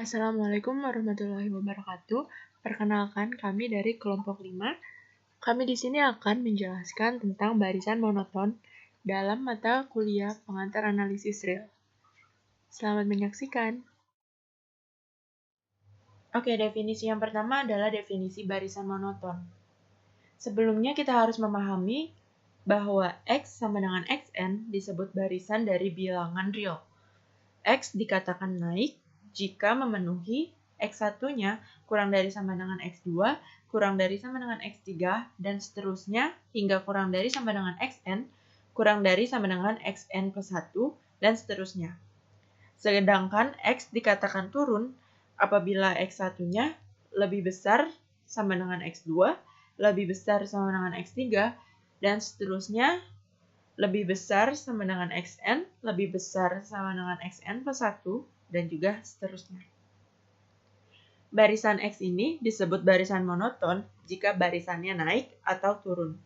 Assalamualaikum warahmatullahi wabarakatuh. Perkenalkan, kami dari kelompok 5. Kami di sini akan menjelaskan tentang barisan monoton dalam mata kuliah pengantar analisis real. Selamat menyaksikan. Oke, definisi yang pertama adalah definisi barisan monoton. Sebelumnya kita harus memahami bahwa X sama dengan Xn disebut barisan dari bilangan real. X dikatakan naik jika memenuhi X1-nya kurang dari sama dengan X2, kurang dari sama dengan X3, dan seterusnya hingga kurang dari sama dengan Xn, kurang dari sama dengan Xn plus 1, dan seterusnya. Sedangkan X dikatakan turun apabila X1-nya lebih besar sama dengan X2, lebih besar sama dengan X3, dan seterusnya lebih besar sama dengan Xn, lebih besar sama dengan Xn plus 1, dan juga seterusnya. Barisan X ini disebut barisan monoton jika barisannya naik atau turun.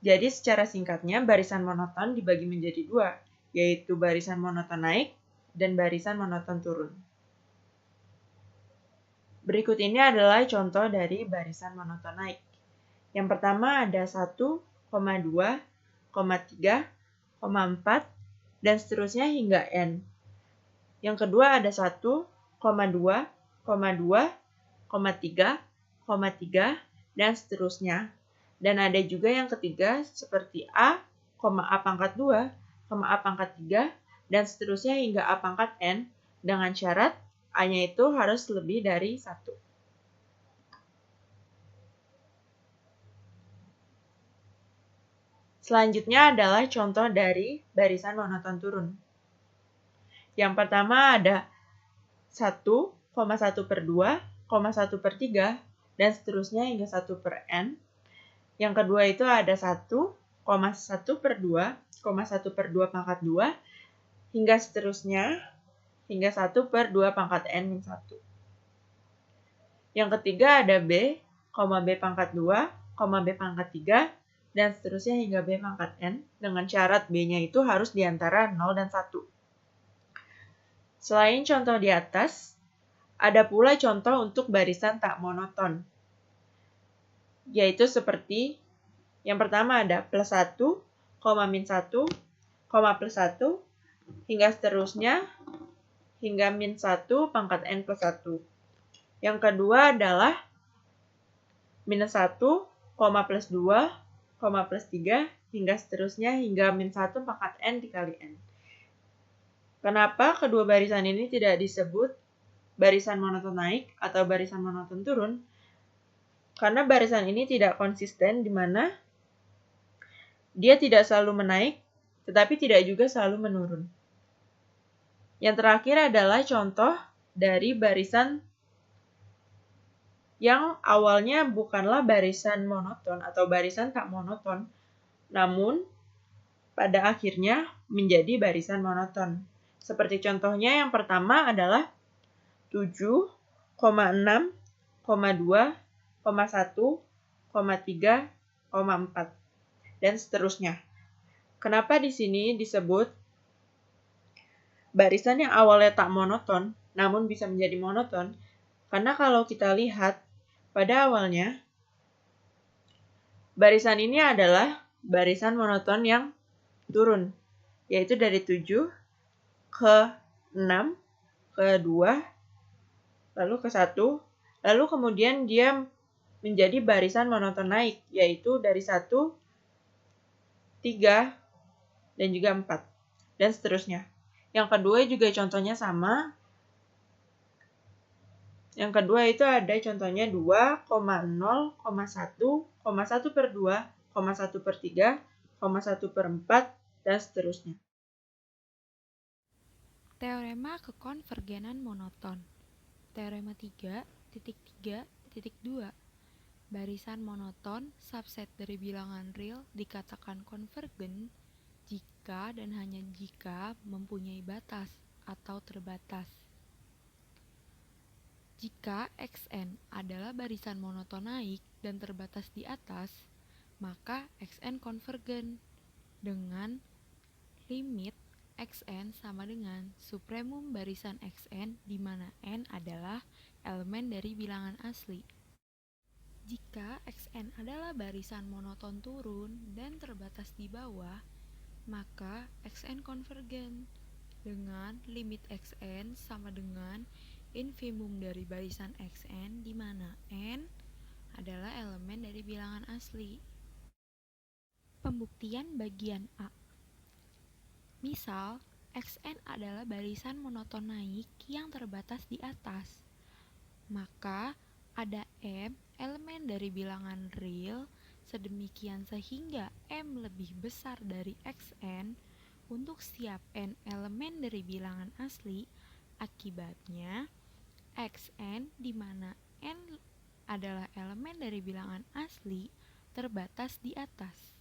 Jadi secara singkatnya barisan monoton dibagi menjadi dua, yaitu barisan monoton naik dan barisan monoton turun. Berikut ini adalah contoh dari barisan monoton naik. Yang pertama ada 1, 2, 3, 4, dan seterusnya hingga N. Yang kedua ada 1, 2, 2, 3, 3, dan seterusnya. Dan ada juga yang ketiga seperti A, A pangkat 2, A pangkat 3, dan seterusnya hingga A pangkat N dengan syarat A-nya itu harus lebih dari 1. Selanjutnya adalah contoh dari barisan monoton turun. Yang pertama ada 1, 1 per 2, 1 per 3, dan seterusnya hingga 1 per N. Yang kedua itu ada 1, 1 per 2, 1 per 2 pangkat 2, hingga seterusnya hingga 1 per 2 pangkat N min 1. Yang ketiga ada B, B pangkat 2, B pangkat 3, dan seterusnya hingga B pangkat N dengan syarat B-nya itu harus di antara 0 dan 1. Selain contoh di atas, ada pula contoh untuk barisan tak monoton, yaitu seperti yang pertama ada plus 1, min 1, plus 1, hingga seterusnya hingga min 1 pangkat N plus 1. Yang kedua adalah minus 1, plus 2, plus 3, hingga seterusnya hingga min 1 pangkat N dikali N. Kenapa kedua barisan ini tidak disebut barisan monoton naik atau barisan monoton turun? Karena barisan ini tidak konsisten di mana dia tidak selalu menaik, tetapi tidak juga selalu menurun. Yang terakhir adalah contoh dari barisan yang awalnya bukanlah barisan monoton atau barisan tak monoton, namun pada akhirnya menjadi barisan monoton. Seperti contohnya yang pertama adalah 7, 6, 2, 1, 3, 4, dan seterusnya. Kenapa di sini disebut barisan yang awalnya tak monoton, namun bisa menjadi monoton? Karena kalau kita lihat pada awalnya, barisan ini adalah barisan monoton yang turun, yaitu dari 7 ke 6, ke 2, lalu ke 1, lalu kemudian dia menjadi barisan monoton naik, yaitu dari 1, 3, dan juga 4, dan seterusnya. Yang kedua juga contohnya sama. Yang kedua itu ada contohnya 2, 0, 1, 1 per 2, 1 per 3, 1 per 4, dan seterusnya. Teorema kekonvergenan monoton. Teorema 3.3.2. Barisan monoton subset dari bilangan real dikatakan konvergen jika dan hanya jika mempunyai batas atau terbatas. Jika Xn adalah barisan monoton naik dan terbatas di atas, maka Xn konvergen dengan limit Xn sama dengan supremum barisan Xn di mana n adalah elemen dari bilangan asli. Jika Xn adalah barisan monoton turun dan terbatas di bawah, maka Xn konvergen dengan limit Xn sama dengan infimum dari barisan Xn di mana n adalah elemen dari bilangan asli. Pembuktian bagian A. Misal, Xn adalah barisan monoton naik yang terbatas di atas. Maka, ada M elemen dari bilangan real sedemikian sehingga M lebih besar dari Xn untuk setiap N elemen dari bilangan asli. Akibatnya, Xn di mana N adalah elemen dari bilangan asli terbatas di atas.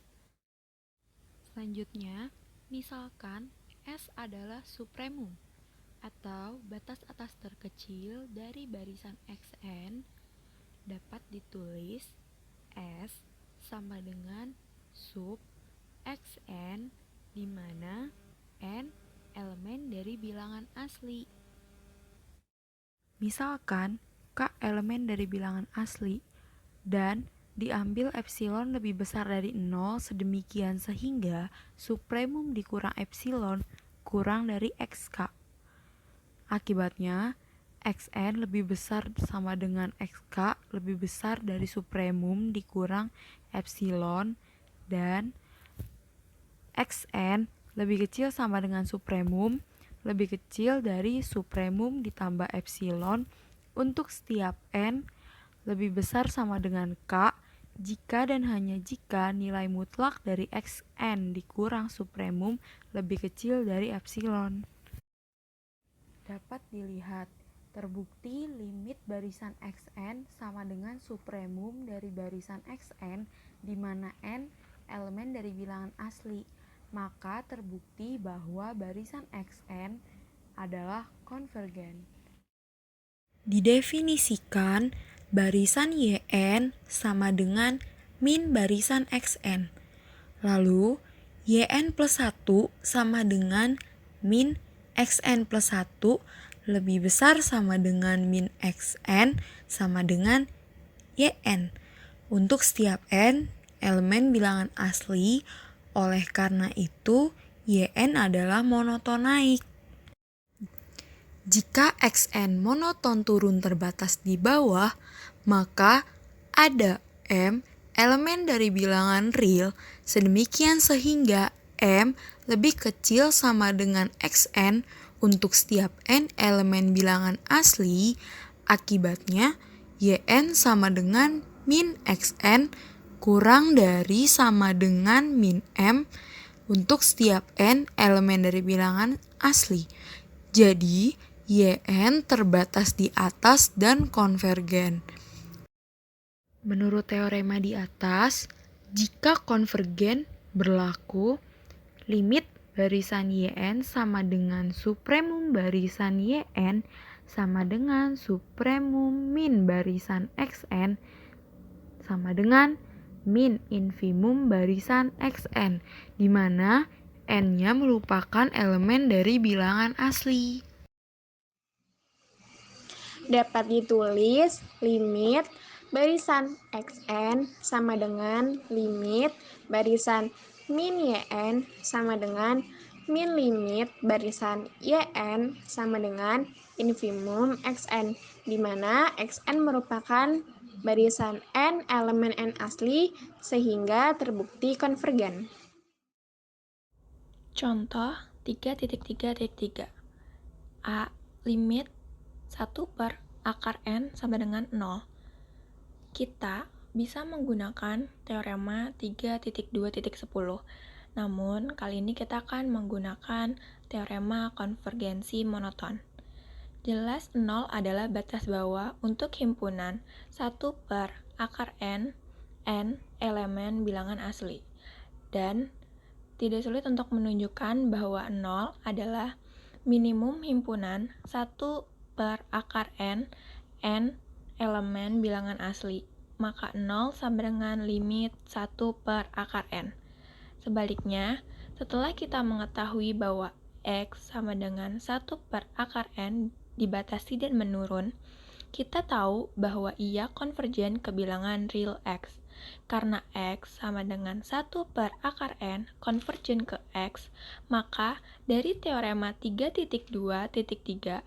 Selanjutnya, misalkan S adalah supremum atau batas atas terkecil dari barisan Xn, dapat ditulis S sama dengan sub Xn di mana N elemen dari bilangan asli. Misalkan K elemen dari bilangan asli dan diambil epsilon lebih besar dari 0 sedemikian sehingga supremum dikurang epsilon kurang dari xk. Akibatnya, xn lebih besar sama dengan xk lebih besar dari supremum dikurang epsilon dan xn lebih kecil sama dengan supremum lebih kecil dari supremum ditambah epsilon untuk setiap n lebih besar sama dengan k jika dan hanya jika nilai mutlak dari xn dikurang supremum lebih kecil dari epsilon. Dapat dilihat, terbukti limit barisan xn sama dengan supremum dari barisan xn di mana n elemen dari bilangan asli. Maka terbukti bahwa barisan xn adalah konvergen. Didefinisikan, barisan yn sama dengan min barisan xn. Lalu, yn plus 1 sama dengan min xn plus 1 lebih besar sama dengan min xn sama dengan yn. Untuk setiap n elemen bilangan asli, oleh karena itu yn adalah monoton naik. Jika xn monoton turun terbatas di bawah, maka ada m elemen dari bilangan real sedemikian sehingga m lebih kecil sama dengan xn untuk setiap n elemen bilangan asli. Akibatnya, yn sama dengan min xn kurang dari sama dengan min m untuk setiap n elemen dari bilangan asli. Jadi, yn terbatas di atas dan konvergen. Menurut teorema di atas, jika konvergen berlaku, limit barisan yn sama dengan supremum barisan yn sama dengan supremum min barisan xn sama dengan min infimum barisan xn, di mana n-nya merupakan elemen dari bilangan asli. Dapat ditulis limit barisan xn sama dengan limit barisan min yn sama dengan min limit barisan yn sama dengan infimum xn, di mana xn merupakan barisan n elemen n asli sehingga terbukti konvergen. Contoh 3.3.3. A. Limit 1 per akar n sama dengan 0. Kita bisa menggunakan teorema 3.2.10. Namun, kali ini kita akan menggunakan teorema konvergensi monoton. Jelas 0 adalah batas bawah untuk himpunan 1 per akar n elemen bilangan asli. Dan tidak sulit untuk menunjukkan bahwa 0 adalah minimum himpunan 1 per akar n elemen bilangan asli. Maka 0 sama dengan limit 1 per akar n. Sebaliknya, setelah kita mengetahui bahwa X sama dengan 1 per akar N dibatasi dan menurun, kita tahu bahwa ia konvergen ke bilangan real X. Karena X sama dengan 1 per akar N konvergen ke X, maka dari teorema 3.2.3,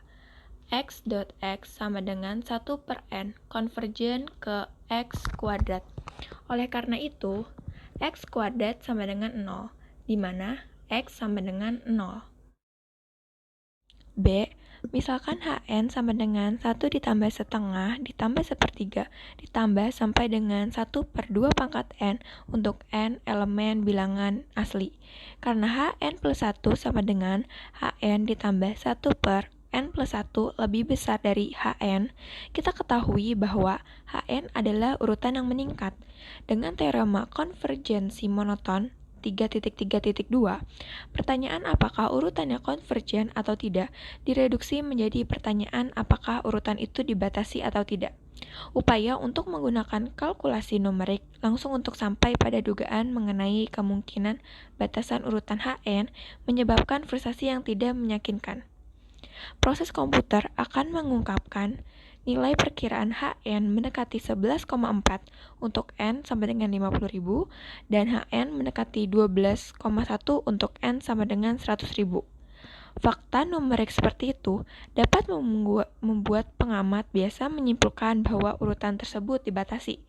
X dot X sama dengan 1 per N konvergen ke X kuadrat. Oleh karena itu, X kuadrat sama dengan 0, di mana X sama dengan 0. B. Misalkan Hn sama dengan 1 ditambah setengah ditambah sepertiga ditambah sampai dengan 1 per 2 pangkat N untuk N elemen bilangan asli. Karena Hn plus 1 sama dengan Hn ditambah 1 per N plus 1 lebih besar dari Hn, kita ketahui bahwa Hn adalah urutan yang meningkat. Dengan teorema konvergensi monoton 3.3.2, pertanyaan apakah urutannya konvergen atau tidak direduksi menjadi pertanyaan apakah urutan itu dibatasi atau tidak. Upaya untuk menggunakan kalkulasi numerik langsung untuk sampai pada dugaan mengenai kemungkinan batasan urutan Hn menyebabkan frustasi yang tidak meyakinkan. Proses komputer akan mengungkapkan nilai perkiraan Hn mendekati 11,4 untuk N sama dengan 50.000 dan Hn mendekati 12,1 untuk N sama dengan 100.000. Fakta numerik seperti itu dapat membuat pengamat biasa menyimpulkan bahwa urutan tersebut dibatasi.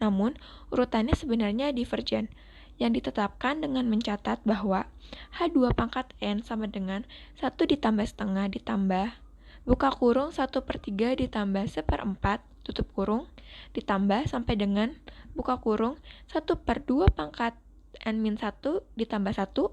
Namun, urutannya sebenarnya divergen, yang ditetapkan dengan mencatat bahwa H2 pangkat N sama dengan 1 ditambah setengah ditambah buka kurung 1 per 3 ditambah 1/4 tutup kurung ditambah sampai dengan buka kurung 1 per 2 pangkat N-1 ditambah 1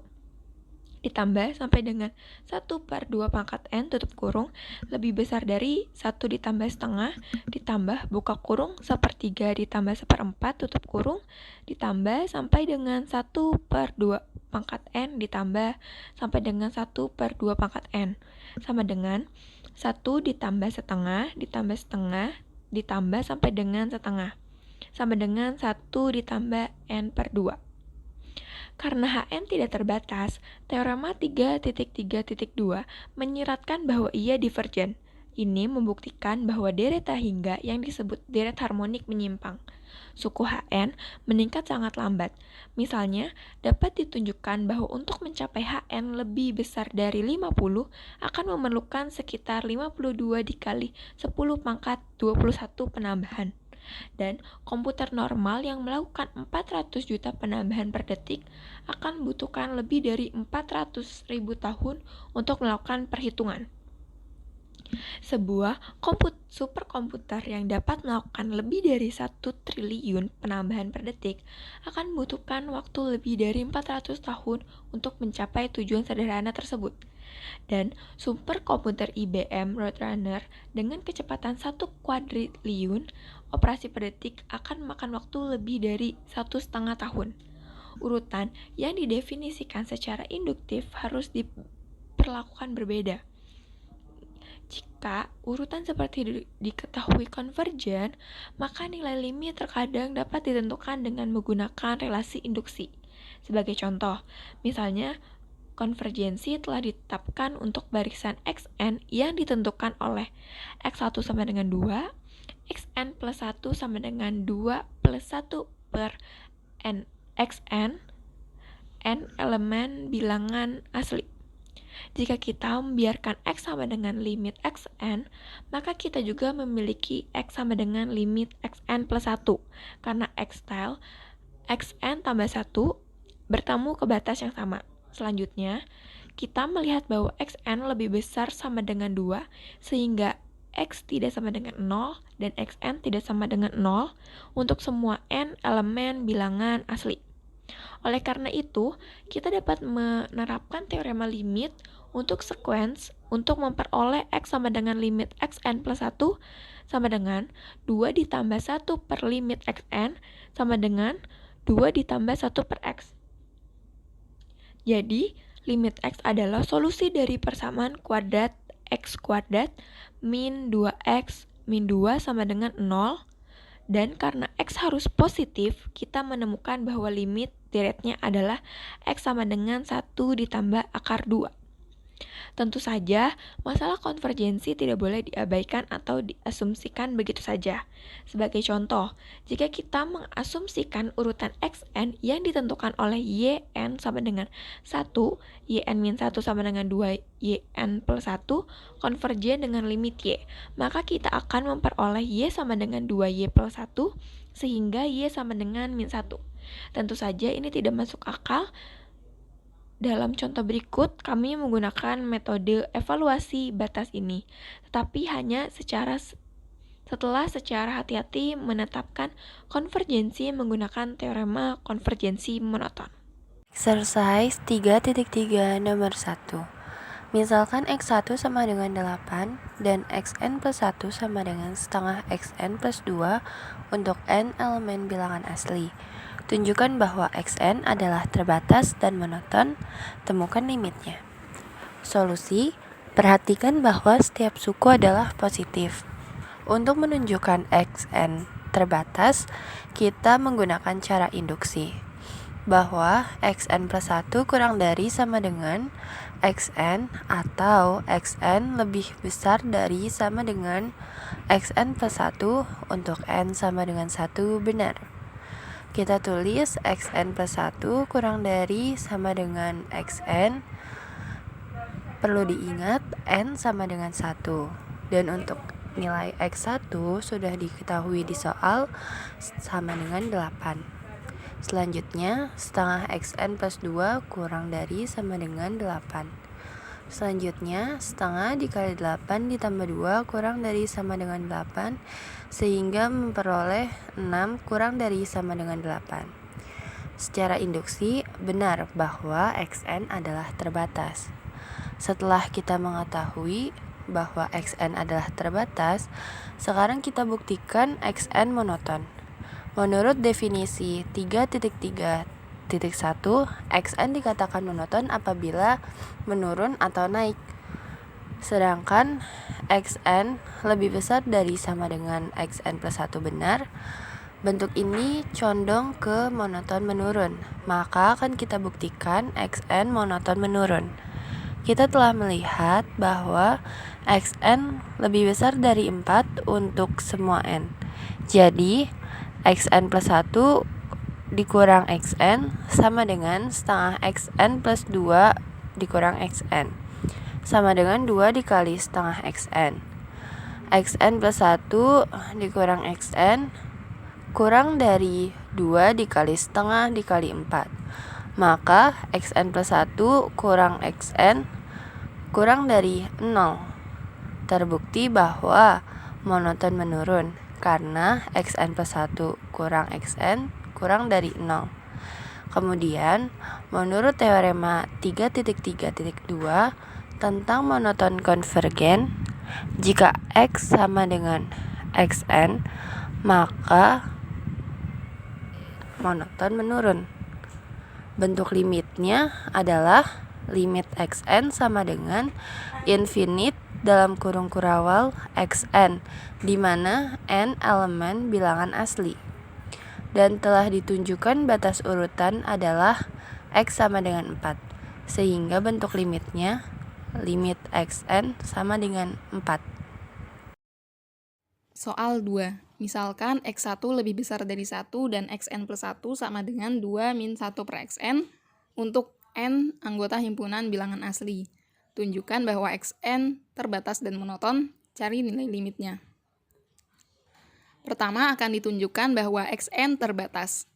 ditambah sampai dengan 1 per 2 pangkat N tutup kurung lebih besar dari 1 ditambah setengah ditambah buka kurung 1/3 ditambah 1/4 tutup kurung ditambah sampai dengan 1 per 2 pangkat N ditambah sampai dengan 1 per 2 pangkat N sama dengan 1 ditambah setengah ditambah setengah ditambah sampai dengan setengah sama dengan 1 ditambah N per 2. Karena Hn tidak terbatas, teorema 3.3.2 menyiratkan bahwa ia divergen. Ini membuktikan bahwa deret hingga yang disebut deret harmonik menyimpang. Suku Hn meningkat sangat lambat. Misalnya, dapat ditunjukkan bahwa untuk mencapai Hn lebih besar dari 50 akan memerlukan sekitar 52 dikali 10 pangkat 21 penambahan. Dan komputer normal yang melakukan 400 juta penambahan per detik akan membutuhkan lebih dari 400.000 tahun untuk melakukan perhitungan. Sebuah superkomputer yang dapat melakukan lebih dari 1 triliun penambahan per detik akan membutuhkan waktu lebih dari 400 tahun untuk mencapai tujuan sederhana tersebut. Dan superkomputer IBM Roadrunner dengan kecepatan 1 kuadriliun operasi per detik akan memakan waktu lebih dari 1,5 tahun. Urutan yang didefinisikan secara induktif harus diperlakukan berbeda. Jika urutan seperti diketahui konvergen, maka nilai limit terkadang dapat ditentukan dengan menggunakan relasi induksi. Sebagai contoh, misalnya konvergensi telah ditetapkan untuk barisan Xn yang ditentukan oleh X1 sama dengan 2, Xn plus 1 sama dengan 2 plus 1 per N Xn, N elemen bilangan asli. Jika kita membiarkan X sama dengan limit Xn, maka kita juga memiliki X sama dengan limit Xn plus 1, karena X-style Xn tambah 1 bertemu ke batas yang sama. Selanjutnya, kita melihat bahwa Xn lebih besar sama dengan 2, sehingga X tidak sama dengan 0 dan Xn tidak sama dengan 0 untuk semua N elemen bilangan asli. Oleh karena itu, kita dapat menerapkan teorema limit untuk sequence untuk memperoleh X sama dengan limit Xn plus 1 sama dengan 2 ditambah 1 per limit Xn sama dengan 2 ditambah 1 per X. Jadi, limit X adalah solusi dari persamaan kuadrat X kuadrat min 2X min 2 sama dengan 0. Dan karena X harus positif, kita menemukan bahwa limit deretnya adalah X sama dengan 1 ditambah akar 2. Tentu saja, masalah konvergensi tidak boleh diabaikan atau diasumsikan begitu saja. Sebagai contoh, jika kita mengasumsikan urutan xn yang ditentukan oleh yn sama dengan 1, yn-1 sama dengan 2, yn plus 1, konvergen dengan limit y, maka kita akan memperoleh y sama dengan 2y plus 1, sehingga y sama dengan min 1. Tentu saja ini tidak masuk akal. Dalam contoh berikut, kami menggunakan metode evaluasi batas ini, tetapi hanya setelah secara hati-hati menetapkan konvergensi menggunakan teorema konvergensi monoton. Exercise 3.3 nomor 1. Misalkan x1 sama dengan 8 dan xn plus 1 sama dengan setengah xn plus 2 untuk n elemen bilangan asli. Tunjukkan bahwa xn adalah terbatas dan monoton, temukan limitnya. Solusi, perhatikan bahwa setiap suku adalah positif. Untuk menunjukkan xn terbatas, kita menggunakan cara induksi, bahwa xn plus 1 kurang dari sama dengan xn atau xn lebih besar dari sama dengan xn plus 1 untuk n sama dengan 1 benar. Kita tulis xn plus 1 kurang dari sama dengan xn. Perlu diingat n sama dengan 1. Dan untuk nilai x1 sudah diketahui di soal sama dengan 8. Selanjutnya, setengah xn plus 2 kurang dari sama dengan 8. Selanjutnya, setengah dikali 8 ditambah 2 kurang dari sama dengan 8, sehingga memperoleh 6 kurang dari sama dengan 8. Secara induksi, benar bahwa xn adalah terbatas. Setelah kita mengetahui bahwa xn adalah terbatas, sekarang kita buktikan xn monoton. Menurut definisi 3.3.1, xn dikatakan monoton apabila menurun atau naik. Sedangkan xn lebih besar dari sama dengan xn plus 1 benar. Bentuk ini condong ke monoton menurun, maka akan kita buktikan xn monoton menurun. Kita telah melihat bahwa xn lebih besar dari 4 untuk semua n. Jadi, xn plus 1 dikurang xn sama dengan setengah xn plus 2 dikurang xn, sama dengan 2 dikali setengah xn. Xn plus 1 dikurang xn kurang dari 2 dikali setengah dikali 4. Maka xn plus 1 kurang xn kurang dari 0. Terbukti bahwa monoton menurun karena xn plus 1 kurang xn kurang dari 0. Kemudian, menurut teorema 3.3.2 tentang monoton konvergen, jika x sama dengan xn, maka monoton menurun. Bentuk limitnya adalah limit xn sama dengan infinite dalam kurung kurawal xn, di mana n elemen bilangan asli. Dan telah ditunjukkan batas urutan adalah x sama dengan 4, sehingga bentuk limitnya limit xn sama dengan 4. Soal 2. Misalkan x1 lebih besar dari 1 dan xn plus 1 sama dengan 2 min 1 per xn untuk n anggota himpunan bilangan asli. Tunjukkan bahwa xn terbatas dan monoton, cari nilai limitnya. Pertama akan ditunjukkan bahwa xn terbatas.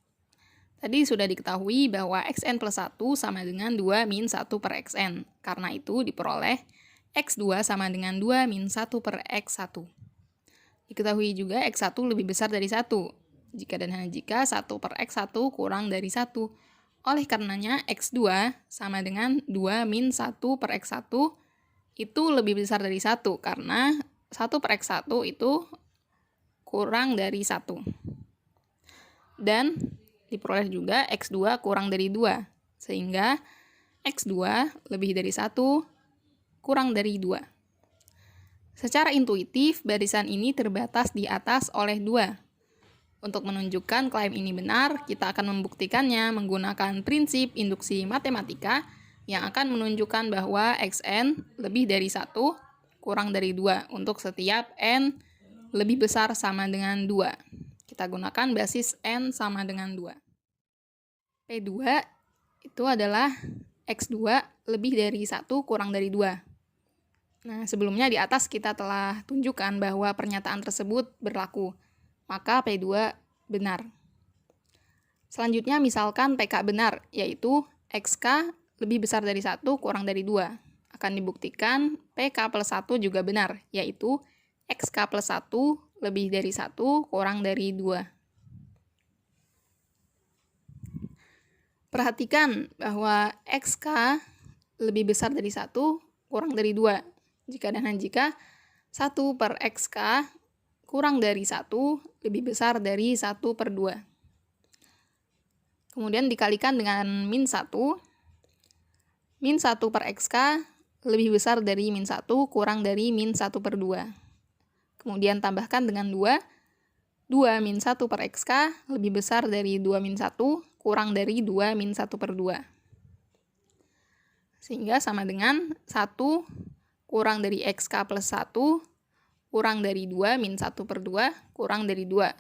Tadi sudah diketahui bahwa xn plus 1 sama dengan 2 min 1 per xn. Karena itu diperoleh x2 sama dengan 2 min 1 per x1. Diketahui juga x1 lebih besar dari 1. Jika dan hanya jika 1 per x1 kurang dari 1. Oleh karenanya x2 sama dengan 2 min 1 per x1 itu lebih besar dari 1. Karena 1 per x1 itu kurang dari 1. Dan diperoleh juga x2 kurang dari 2. Sehingga x2 lebih dari 1 kurang dari 2. Secara intuitif, barisan ini terbatas di atas oleh 2. Untuk menunjukkan klaim ini benar, kita akan membuktikannya menggunakan prinsip induksi matematika yang akan menunjukkan bahwa xn lebih dari 1 kurang dari 2 untuk setiap n lebih besar sama dengan 2. Kita gunakan basis n sama dengan 2. P2 itu adalah x2 lebih dari 1 kurang dari 2. Nah, sebelumnya di atas kita telah tunjukkan bahwa pernyataan tersebut berlaku, maka P2 benar. Selanjutnya misalkan PK benar, yaitu XK lebih besar dari 1 kurang dari 2. Akan dibuktikan PK plus 1 juga benar, yaitu XK plus 1 lebih dari 1 kurang dari 2. Perhatikan bahwa XK lebih besar dari 1 kurang dari 2. Jika dan jika 1 per XK kurang dari 1 lebih besar dari 1 per 2. Kemudian dikalikan dengan min 1. Min 1 per XK lebih besar dari min 1 kurang dari min 1 per 2. Kemudian tambahkan dengan 2. 2 min 1 per XK lebih besar dari 2 min 1 kurang dari 2 min 1 per 2. Sehingga sama dengan 1 kurang dari XK plus 1 kurang dari 2 min 1 per 2 kurang dari 2.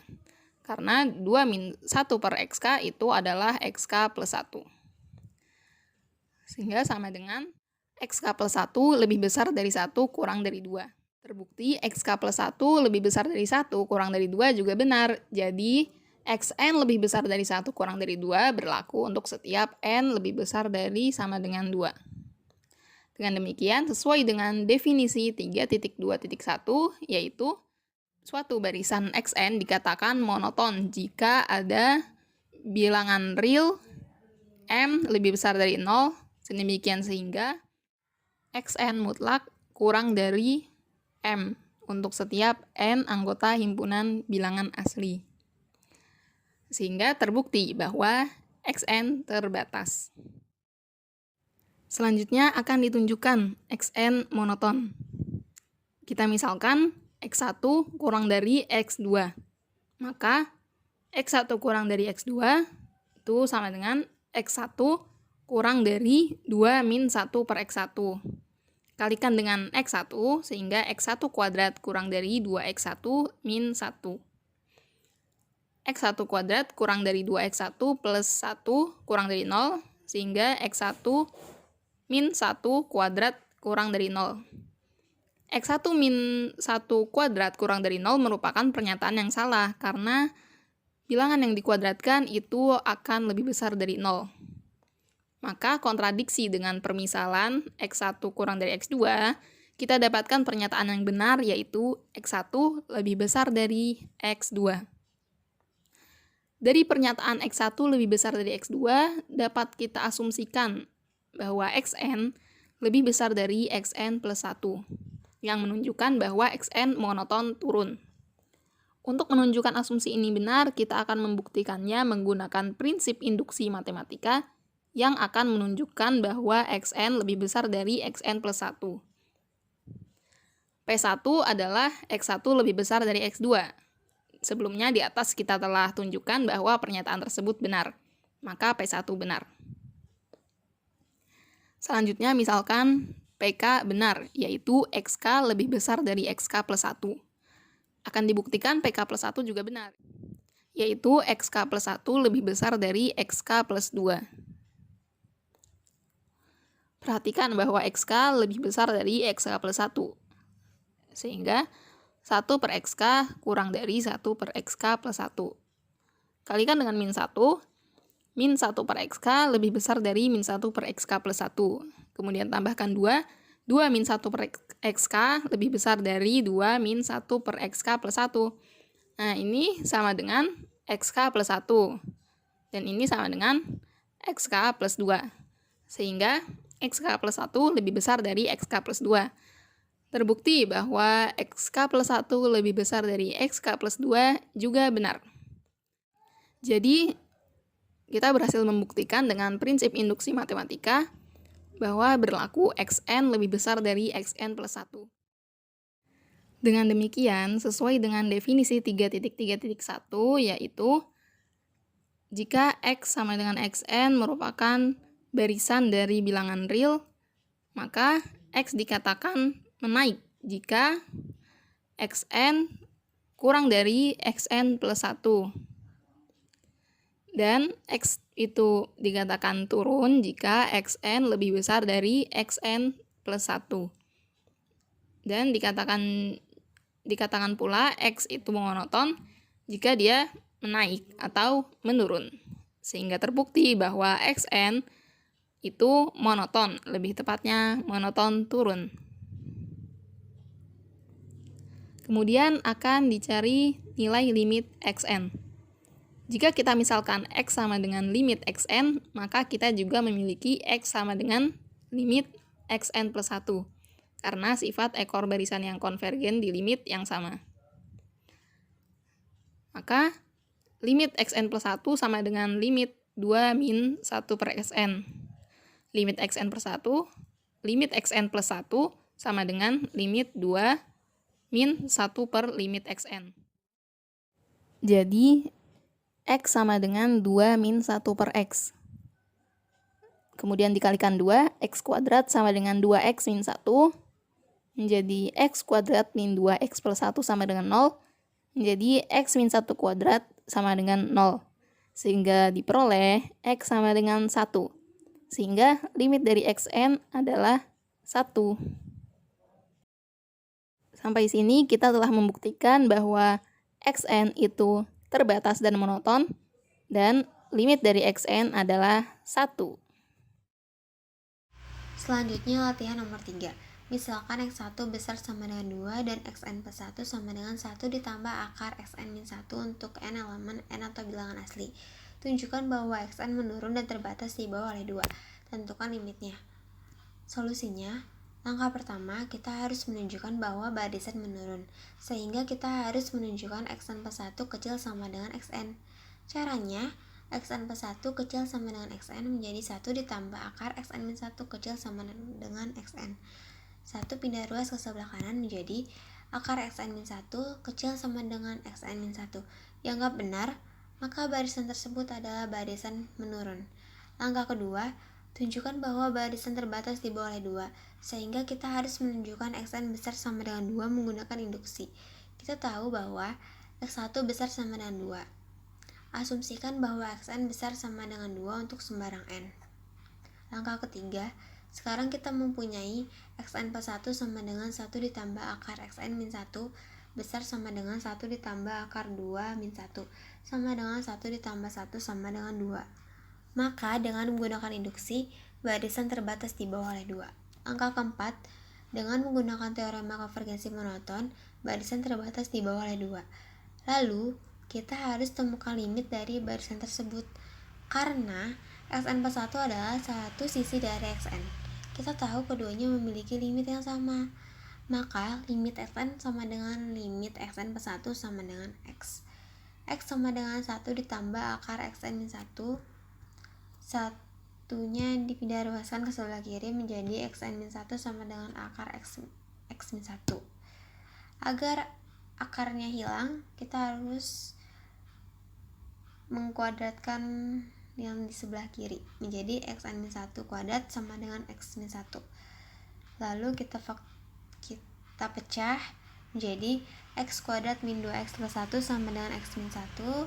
Karena 2 min 1 per XK itu adalah XK plus 1. Sehingga sama dengan XK plus 1 lebih besar dari 1 kurang dari 2. Terbukti XK plus 1 lebih besar dari 1 kurang dari 2 juga benar. Jadi XN lebih besar dari 1 kurang dari 2 berlaku untuk setiap N lebih besar dari sama dengan 2. Dengan demikian, sesuai dengan definisi 3.2.1, yaitu suatu barisan xn dikatakan monoton jika ada bilangan real m lebih besar dari 0, sedemikian sehingga xn mutlak kurang dari m untuk setiap n anggota himpunan bilangan asli. Sehingga terbukti bahwa xn terbatas. Selanjutnya akan ditunjukkan xn monoton. Kita misalkan x1 kurang dari x2. Maka x1 kurang dari x2 itu sama dengan x1 kurang dari 2 min 1 per x1. Kalikan dengan x1 sehingga x1 kuadrat kurang dari 2x1 min 1. x1 kuadrat kurang dari 2x1 plus 1 kurang dari 0 sehingga x1 min 1 kuadrat kurang dari 0. X1 min 1 kuadrat kurang dari 0 merupakan pernyataan yang salah karena bilangan yang dikuadratkan itu akan lebih besar dari 0. Maka kontradiksi dengan permisalan X1 kurang dari X2, kita dapatkan pernyataan yang benar yaitu X1 lebih besar dari X2. Dari pernyataan X1 lebih besar dari X2 dapat kita asumsikan bahwa Xn lebih besar dari Xn plus 1. Yang menunjukkan bahwa xn monoton turun. Untuk menunjukkan asumsi ini benar, kita akan membuktikannya menggunakan prinsip induksi matematika yang akan menunjukkan bahwa xn lebih besar dari xn plus 1. P1 adalah x1 lebih besar dari x2. Sebelumnya di atas kita telah tunjukkan bahwa pernyataan tersebut benar, maka P1 benar. Selanjutnya misalkan PK benar, yaitu XK lebih besar dari XK plus 1. Akan dibuktikan PK plus 1 juga benar, yaitu XK plus 1 lebih besar dari XK plus 2. Perhatikan bahwa XK lebih besar dari XK plus 1. Sehingga 1 per XK kurang dari 1 per XK plus 1. Kalikan dengan min 1. Min 1 per XK lebih besar dari min 1 per XK plus 1. Kemudian tambahkan 2. 2 min 1 per XK lebih besar dari 2 min 1 per XK plus 1. Nah, ini sama dengan XK plus 1. Dan ini sama dengan XK plus 2. Sehingga XK plus 1 lebih besar dari XK plus 2. Terbukti bahwa XK plus 1 lebih besar dari XK plus 2 juga benar. Jadi, kita berhasil membuktikan dengan prinsip induksi matematika bahwa berlaku xn lebih besar dari xn plus 1. Dengan demikian, sesuai dengan definisi 3.3.1, yaitu jika x sama dengan xn merupakan barisan dari bilangan real, maka X dikatakan menaik jika Xn kurang dari Xn plus 1. Dan X itu dikatakan turun jika Xn lebih besar dari Xn plus 1. Dan dikatakan pula X itu monoton jika dia menaik atau menurun. Sehingga terbukti bahwa Xn itu monoton, lebih tepatnya monoton turun. Kemudian akan dicari nilai limit Xn. Jika kita misalkan X sama dengan limit Xn, maka kita juga memiliki X sama dengan limit Xn plus 1, karena sifat ekor barisan yang konvergen di limit yang sama. Maka limit Xn plus 1 sama dengan limit 2 min 1 per Xn. Limit Xn per 1, limit Xn plus 1 sama dengan limit 2 min 1 per limit Xn. Jadi, X sama dengan 2 min 1 per X. Kemudian dikalikan 2, X kuadrat sama dengan 2X min 1. Menjadi X kuadrat min 2X plus 1 sama dengan 0. Menjadi X min 1 kuadrat sama dengan 0. Sehingga diperoleh X sama dengan 1. Sehingga limit dari Xn adalah 1. Sampai sini kita telah membuktikan bahwa Xn itu terbatas dan monoton, dan limit dari Xn adalah 1. Selanjutnya latihan nomor 3. Misalkan X1 besar sama dengan 2 dan Xn plus 1 sama dengan 1 ditambah akar Xn min 1 untuk n elemen n atau bilangan asli. Tunjukkan bahwa Xn menurun dan terbatas di bawah oleh 2. Tentukan limitnya. Solusinya, langkah pertama kita harus menunjukkan bahwa barisan menurun, sehingga kita harus menunjukkan Xn plus 1 kecil sama dengan Xn. Caranya, Xn plus 1 kecil sama dengan Xn menjadi 1 ditambah akar Xn min 1 kecil sama dengan Xn. 1 pindah ruas ke sebelah kanan menjadi akar Xn min 1 kecil sama dengan Xn min 1. Dianggap benar, maka barisan tersebut adalah barisan menurun. Langkah kedua, tunjukkan bahwa barisan terbatas di bawah oleh 2, sehingga kita harus menunjukkan Xn besar sama dengan 2 menggunakan induksi. Kita tahu bahwa X1 besar sama dengan 2. Asumsikan bahwa Xn besar sama dengan 2 untuk sembarang n. Langkah ketiga, sekarang kita mempunyai Xn plus 1 sama dengan 1 ditambah akar Xn min 1 besar sama dengan 1 ditambah akar 2 min 1 sama dengan 1 ditambah 1 sama dengan 2. Maka dengan menggunakan induksi, barisan terbatas di bawah oleh 2. Angka keempat, dengan menggunakan teorema konvergensi monoton, barisan terbatas di bawah oleh 2. Lalu, kita harus temukan limit dari barisan tersebut, karena Xn plus 1 adalah satu sisi dari Xn. Kita tahu keduanya memiliki limit yang sama. Maka, limit Xn sama dengan limit Xn plus 1 sama dengan X. X sama dengan 1 ditambah akar Xn min 1. Satunya dipindah ruaskan ke sebelah kiri menjadi Xn min 1 sama dengan akar X min 1. Agar akarnya hilang, kita harus mengkuadratkan yang di sebelah kiri menjadi Xn min 1 kuadrat sama dengan X min 1. Lalu kita pecah menjadi X kuadrat min 2X plus 1 sama dengan X min 1.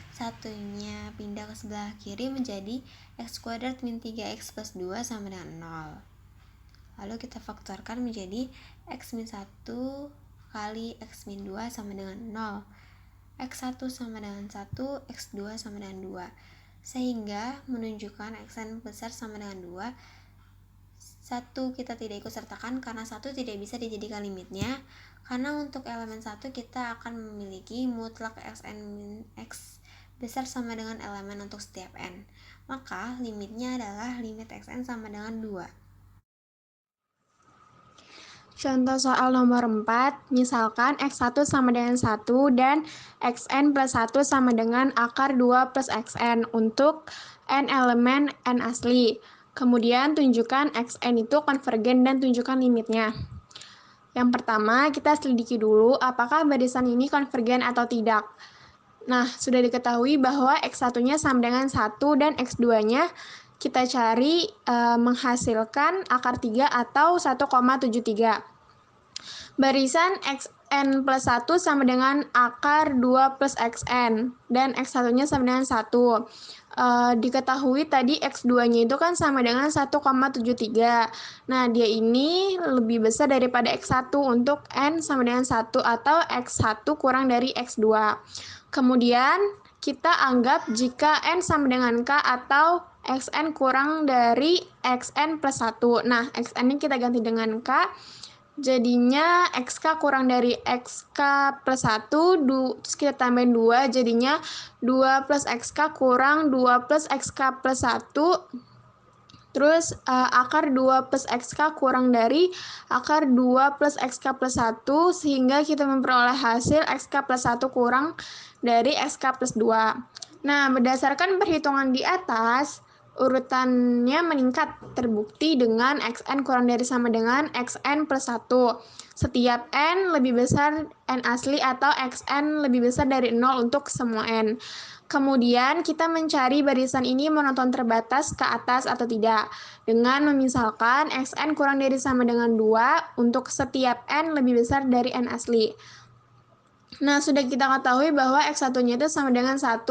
Satunya pindah ke sebelah kiri menjadi X kuadrat min 3X plus 2 sama dengan 0. Lalu kita faktorkan menjadi X min 1 kali X min 2 sama dengan 0. X1 sama dengan 1, X2 sama dengan 2. Sehingga menunjukkan Xn besar sama dengan 2. 1 kita tidak ikut sertakan karena 1 tidak bisa dijadikan limitnya. Karena untuk elemen 1 kita akan memiliki mutlak Xn min X besar sama dengan elemen untuk setiap n. Maka limitnya adalah limit Xn sama dengan 2. Contoh soal nomor 4, misalkan X1 sama dengan 1 dan Xn plus 1 sama dengan akar 2 plus Xn untuk n elemen n asli. Kemudian tunjukkan Xn itu konvergen dan tunjukkan limitnya. Yang pertama, kita selidiki dulu apakah barisan ini konvergen atau tidak. Nah, sudah diketahui bahwa X1-nya sama dengan 1 dan X2-nya kita cari menghasilkan akar 3 atau 1,73. Barisan xn plus 1 sama dengan akar 2 plus xn, dan x1-nya sama dengan 1. Diketahui tadi x2-nya itu kan sama dengan 1,73. Nah, dia ini lebih besar daripada x1 untuk n sama dengan 1 atau x1 kurang dari x2. Kemudian, kita anggap jika n sama dengan k atau xn kurang dari xn plus 1. Nah, xn ini kita ganti dengan k. Jadinya xk kurang dari xk plus 1, terus kita tambahin 2, jadinya 2 plus xk kurang 2 plus xk plus 1, terus akar 2 plus xk kurang dari akar 2 plus xk plus 1, sehingga kita memperoleh hasil xk plus 1 kurang dari xk plus 2. Nah, berdasarkan perhitungan di atas, urutannya meningkat, terbukti dengan xn kurang dari sama dengan xn plus 1. Setiap n lebih besar n asli atau xn lebih besar dari 0 untuk semua n. Kemudian kita mencari barisan ini monoton terbatas ke atas atau tidak, dengan memisalkan xn kurang dari sama dengan 2 untuk setiap n lebih besar dari n asli. Nah, sudah kita ketahui bahwa x1-nya itu sama dengan 1,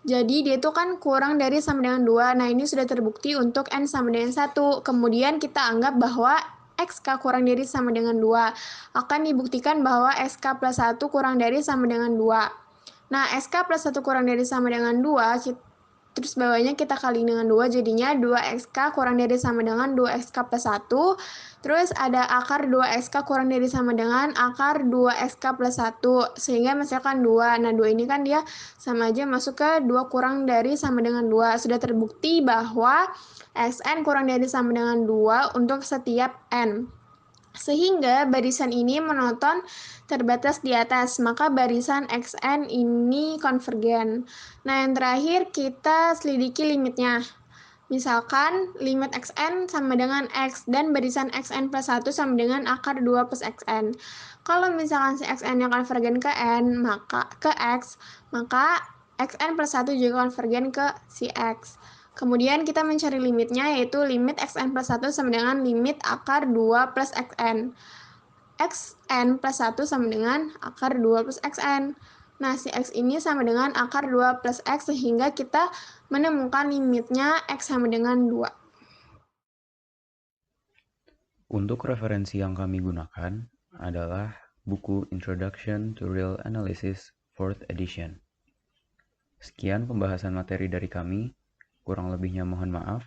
jadi dia itu kan kurang dari sama dengan 2. Nah, ini sudah terbukti untuk n sama dengan 1. Kemudian kita anggap bahwa xk kurang dari sama dengan 2. Akan dibuktikan bahwa xk plus 1 kurang dari sama dengan 2. Nah, sk plus 1 kurang dari sama dengan 2, terus bawahnya kita kali dengan 2, jadinya 2xk kurang dari sama dengan 2xk plus 1. Terus ada akar 2xk kurang dari sama dengan akar 2xk plus 1, sehingga menghasilkan 2. Nah, 2 ini kan dia sama aja masuk ke 2 kurang dari sama dengan 2. Sudah terbukti bahwa xn kurang dari sama dengan 2 untuk setiap n. Sehingga barisan ini monoton terbatas di atas, maka barisan xn ini konvergen. Nah, yang terakhir kita selidiki limitnya. Misalkan limit xn sama dengan x dan barisan xn plus 1 sama dengan akar 2 plus xn. Kalau misalkan si xn yang konvergen ke n, maka ke x, maka xn plus 1 juga konvergen ke si x. Kemudian kita mencari limitnya, yaitu limit xn plus 1 sama dengan limit akar 2 plus xn. Xn plus 1 sama dengan akar 2 plus xn. Nah, si x ini sama dengan akar 2 plus x, sehingga kita menemukan limitnya x sama dengan 2. Untuk referensi yang kami gunakan adalah buku Introduction to Real Analysis 4th edition. Sekian pembahasan materi dari kami. Kurang lebihnya mohon maaf.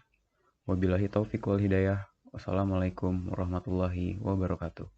Wabillahi taufiq wal hidayah. Wassalamualaikum warahmatullahi wabarakatuh.